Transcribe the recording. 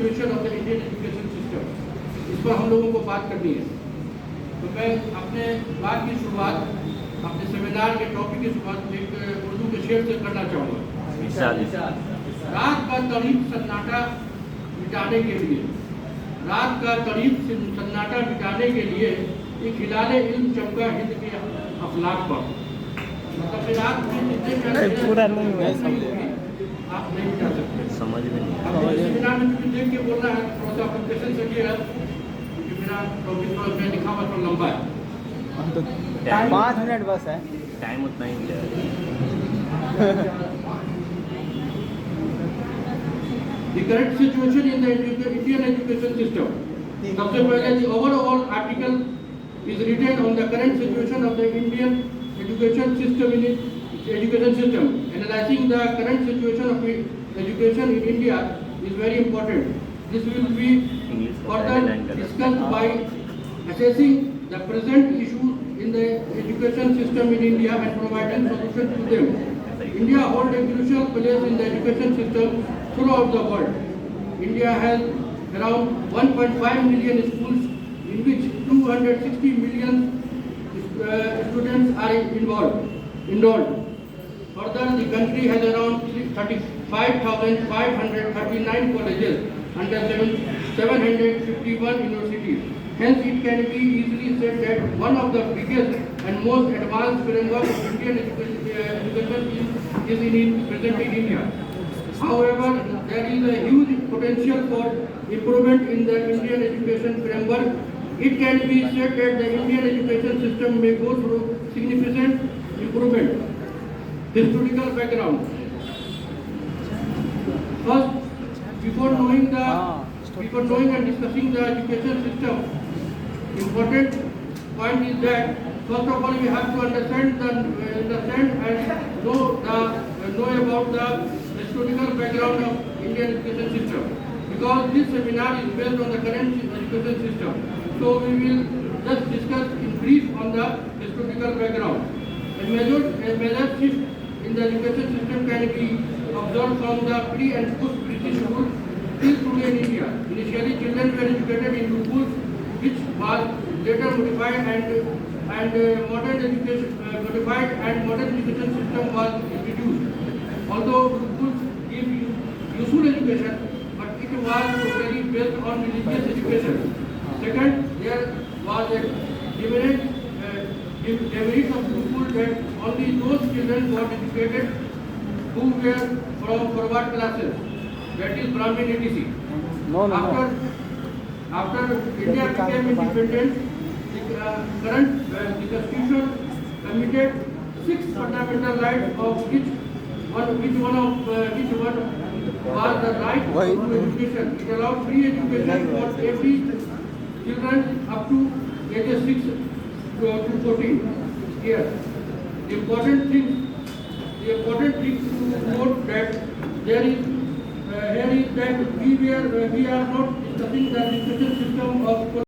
Situation of the Indian education system, इस पर हम लोगों को बात करनी है। तो मैं अपने बात की शुरुआत, अपने सेमिनार के टॉपिक की शुरुआत एक उर्दू के शेर से करना चाहूँगा। रात का करीब सन्नाटा मिटाने के लिए, रात का करीब सन्नाटा मिटाने के लिए एक हिलाले इल्म चमका हिंद के अफलाक पर। मतलब फिर रात में जितने पूरा नहीं हुआ, आप नहीं जा सकते, समझ में नहीं। अब सेमिनार में मुझे देख के बोलना है, थोड़ा सा प्रिपरेशन करिएगा क्योंकि मेरा टॉपिक थोड़ा मैं लिखा हुआ थोड़ा लंबा है। 5 मिनट बस है, टाइम उतना ही मिलेगा। The current situation in the Indian education system. सबसे पहले the overall article is written on the current situation of the Indian education system. Analyzing the current situation of education in India is very important. This will be further discussed by assessing the present issues in the education system in India and providing solutions to them. India holds a crucial place in the education system throughout the world. India has around 1.5 million schools in which 260 million students are enrolled. Further, the country has around 35,539 colleges and 751 universities. Hence, it can be easily said that one of the biggest and most advanced framework of Indian education is present in India. However, there is a huge potential for improvement in the Indian education framework. It can be said that the Indian education system may go through significant improvement. Historical background. First, before knowing and discussing the education system, important point is that first of all we have to understand and know about the historical background of Indian education system, because this seminar is based on the current education system. So we will just discuss in brief on the historical background. A major shift in the education system can be observed from the pre and post-British rule till today in India. Initially, children were educated in schools, which was later modified and modern education system was introduced. Although schools give useful education, but it was totally based on religious education. Second, there was a demerit of school that only those children got educated who were from forward classes, that is Brahmin etc. After India became independent, the Constitution committed 6 fundamental rights, of which one was the right to education. It allowed free education for every children up to ages 6 to 14 years. The important thing to note that here is that we are not discussing the education system of